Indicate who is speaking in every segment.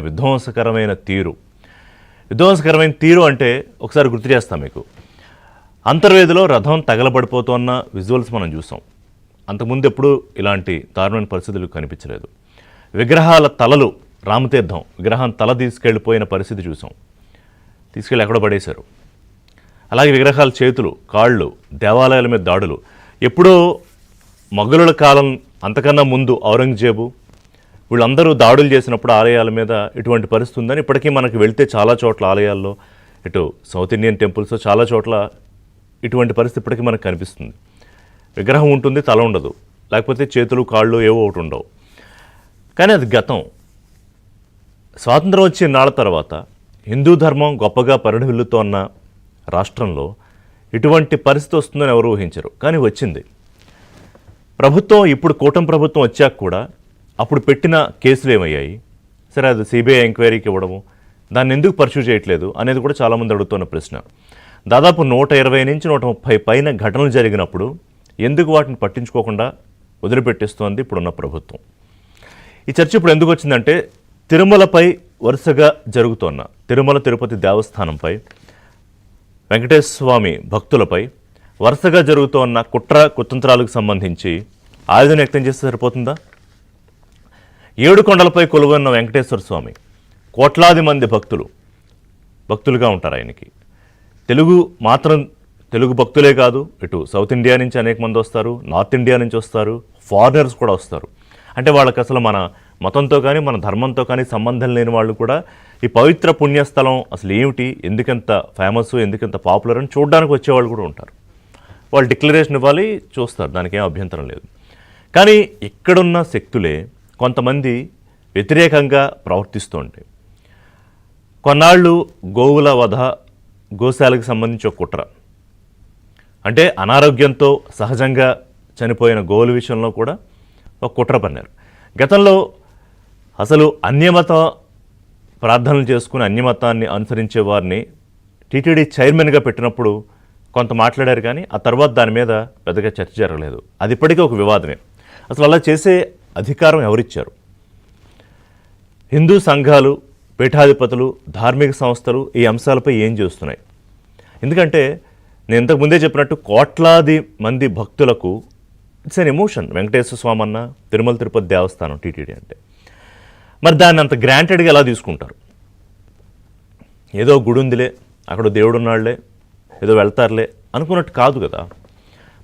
Speaker 1: విధ్వంసకరమైన తీరు అంటే ఒకసారి గుర్తు చేస్తాం మీకు. అంతర్వేదిలో రథం తగలబడిపోతున్న విజువల్స్ మనం చూసాం. అంతకుముందు ఎప్పుడూ ఇలాంటి దారుణమైన పరిస్థితులు కనిపించలేదు. విగ్రహాల తలలు, రామతీర్థం విగ్రహం తల తీసుకెళ్ళిపోయిన పరిస్థితి చూసాం. తీసుకెళ్ళి ఎక్కడో పడేశారు. అలాగే విగ్రహాల చేతులు, కాళ్ళు, దేవాలయాల మీద దాడులు. ఎప్పుడో మొఘలుల కాలం అంతకన్నా ముందు ఔరంగజేబు వీళ్ళందరూ దాడులు చేసినప్పుడు ఆలయాల మీద ఇటువంటి పరిస్థితి ఉందని ఇప్పటికీ మనకు వెళ్తే చాలా చోట్ల ఆలయాల్లో, ఇటు సౌత్ ఇండియన్ టెంపుల్స్ చాలా చోట్ల ఇటువంటి పరిస్థితి ఇప్పటికీ మనకు కనిపిస్తుంది. విగ్రహం ఉంటుంది, తల ఉండదు, లేకపోతే చేతులు కాళ్ళు ఏవో ఒకటి ఉండవు. కానీ అది గతం. స్వాతంత్రం వచ్చే నాళ్ళ తర్వాత హిందూ ధర్మం గొప్పగా పరిఢవిల్లుతోన్న రాష్ట్రంలో ఇటువంటి పరిస్థితి వస్తుందని ఎవరు ఊహించరు. కానీ వచ్చింది. ప్రభుత్వం ఇప్పుడు కూటమి ప్రభుత్వం వచ్చాక కూడా అప్పుడు పెట్టిన కేసులు ఏమయ్యాయి? సరే, అది సిబిఐ ఎంక్వైరీకి ఇవ్వడము, దాన్ని ఎందుకు పర్సూ చేయట్లేదు అనేది కూడా చాలామంది అడుగుతున్న ప్రశ్న. దాదాపు 120 నుంచి 130 పైన ఘటనలు జరిగినప్పుడు ఎందుకు వాటిని పట్టించుకోకుండా వదిలిపెట్టేస్తోంది ఇప్పుడున్న ప్రభుత్వం? ఈ చర్చ ఇప్పుడు ఎందుకు వచ్చిందంటే, తిరుమలపై వరుసగా జరుగుతోన్న తిరుమల తిరుపతి దేవస్థానంపై, వెంకటేశ్వర స్వామి భక్తులపై వరుసగా జరుగుతోన్న కుతంత్రాలకు సంబంధించి ఆవేదన వ్యక్తం చేస్తే సరిపోతుందా? 7 కొండలపై కొలువన్న వెంకటేశ్వర స్వామి కోట్లాది మంది భక్తులుగా ఉంటారు ఆయనకి. తెలుగు భక్తులే కాదు, ఇటు సౌత్ ఇండియా నుంచి అనేక మంది వస్తారు, నార్త్ ఇండియా నుంచి వస్తారు, ఫారినర్స్ కూడా వస్తారు. అంటే వాళ్ళకి అసలు మన మతంతో కానీ మన ధర్మంతో కానీ సంబంధం లేని వాళ్ళు కూడా ఈ పవిత్ర పుణ్యస్థలం అసలు ఏమిటి, ఎందుకంత ఫేమస్, ఎందుకంత పాపులర్ అని చూడడానికి వచ్చేవాళ్ళు కూడా ఉంటారు. వాళ్ళు డిక్లరేషన్ ఇవ్వాలి, చూస్తారు, దానికి ఏం అభ్యంతరం లేదు. కానీ ఇక్కడున్న శక్తులే కొంతమంది వ్యతిరేకంగా ప్రవర్తిస్తూ ఉంటాయి. కొన్నాళ్ళు గోవుల వధ, గోశాలకు సంబంధించి ఒక కుట్ర, అంటే అనారోగ్యంతో సహజంగా చనిపోయిన గోవుల విషయంలో కూడా ఒక కుట్ర పన్నారు. గతంలో అసలు అన్యమత ప్రార్థనలు చేసుకుని అన్యమతాన్ని అనుసరించే వారిని టీటీడీ చైర్మన్గా పెట్టినప్పుడు కొంత మాట్లాడారు, కానీ ఆ తర్వాత దాని మీద పెద్దగా చర్చ జరగలేదు. అది ఇప్పటికీ ఒక వివాదమే. అసలు అలా చేసే అధికారం ఎవరిచ్చారు? హిందూ సంఘాలు, పీఠాధిపతులు, ధార్మిక సంస్థలు ఈ అంశాలపై ఏం చేస్తున్నాయి? ఎందుకంటే నేను ఇంతకుముందే చెప్పినట్టు కోట్లాది మంది భక్తులకు ఇట్స్ అన్ ఎమోషన్. వెంకటేశ్వర స్వామి అన్న, తిరుమల తిరుపతి దేవస్థానం, టీటీడీ అంటే. మరి దాన్ని అంత గ్రాంటెడ్గా ఎలా తీసుకుంటారు? ఏదో గుడి ఉందిలే, అక్కడ దేవుడు ఉన్నాళ్లే, ఏదో వెళ్తారులే అనుకున్నట్టు కాదు కదా.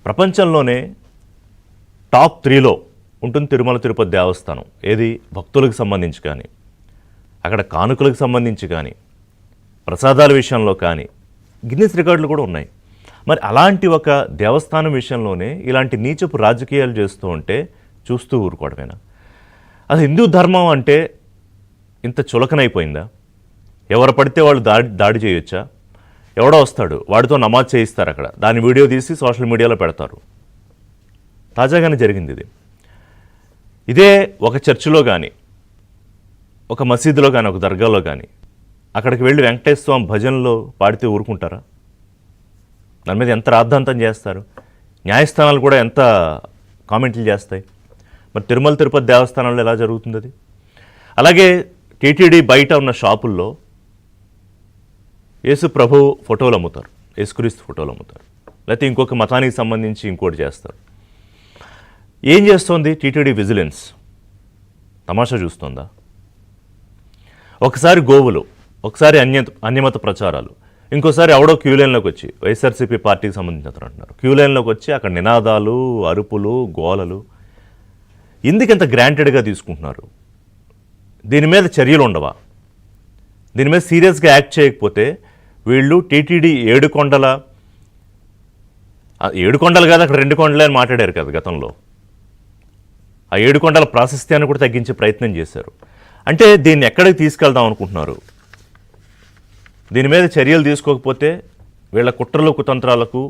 Speaker 1: ప్రపంచంలోనే టాప్ 3లో ఉంటుంది తిరుమల తిరుపతి దేవస్థానం. ఏది భక్తులకు సంబంధించి కానీ, అక్కడ కానుకలకు సంబంధించి కానీ, ప్రసాదాల విషయంలో కానీ గిన్నిస్ రికార్డులు కూడా ఉన్నాయి. మరి అలాంటి ఒక దేవస్థానం విషయంలోనే ఇలాంటి నీచపు రాజకీయాలు చేస్తూ ఉంటే చూస్తూ ఊరుకోవడమేనా? అది హిందూ ధర్మం అంటే ఇంత చులకనైపోయిందా? ఎవరు పడితే వాళ్ళు దాడి చేయొచ్చా? ఎవడో వస్తాడు, వాడితో నమాజ్ చేయిస్తారు, అక్కడ దాని వీడియో తీసి సోషల్ మీడియాలో పెడతారు. తాజాగానే జరిగింది ఇది. ఇదే ఒక చర్చిలో కానీ, ఒక మసీదులో కానీ, ఒక దర్గాలో కానీ అక్కడికి వెళ్ళి వెంకటేశ్వర స్వామి భజనలో పాడితే ఊరుకుంటారా? దాని మీద ఎంత రాద్ధాంతం చేస్తారు. న్యాయస్థానాలు కూడా ఎంత కామెంట్లు చేస్తాయి. మరి తిరుమల తిరుపతి దేవస్థానంలో ఎలా జరుగుతుంది అది? అలాగే టీటీడీ బయట ఉన్న షాపుల్లో యేసు ప్రభు ఫోటోలు అమ్ముతారు, యేసుక్రీస్తు ఫోటోలు అమ్ముతారు, లేకపోతే ఇంకొక మతానికి సంబంధించి ఇంకోటి చేస్తారు. ఏం చేస్తోంది టీటీడీ విజిలెన్స్? తమాషా చూస్తుందా? ఒకసారి గోవులు, ఒకసారి అన్యమత ప్రచారాలు, ఇంకోసారి ఎవడో క్యూలైన్లోకి వచ్చి, వైఎస్ఆర్సీపీ పార్టీకి సంబంధించిన అతను అంటున్నారు, క్యూలైన్లోకి వచ్చి అక్కడ నినాదాలు, అరుపులు, గోలలు. ఎందుకు ఇంత గ్రాంటెడ్గా తీసుకుంటున్నారు? దీని మీద చర్యలు ఉండవా? దీని మీద సీరియస్గా యాక్ట్ చేయకపోతే వీళ్ళు టీటీడీ 7 కొండలు కాదు, అక్కడ 2 కొండలే అని మాట్లాడారు కదా గతంలో. ఆ 7 కొండల ప్రాశస్త్యాన్ని కూడా తగ్గించే ప్రయత్నం చేశారు. అంటే దీన్ని ఎక్కడికి తీసుకెళ్దాం అనుకుంటున్నారు? దీని మీద చర్యలు తీసుకోకపోతే వీళ్ళ కుట్రలు, కుతంత్రాలకు,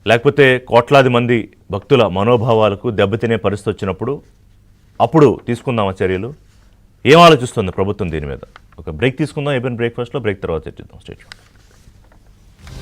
Speaker 1: లేకపోతే కోట్లాది మంది భక్తుల మనోభావాలకు దెబ్బతినే పరిస్థితి వచ్చినప్పుడు అప్పుడు తీసుకుందామా చర్యలు? ఏం ఆలోచిస్తుంది ప్రభుత్వం దీని మీద? ఒక బ్రేక్ తీసుకుందాం. అయిపోయిన బ్రేక్ఫాస్ట్లో బ్రేక్ తర్వాత చర్చిద్దాం. స్టేట్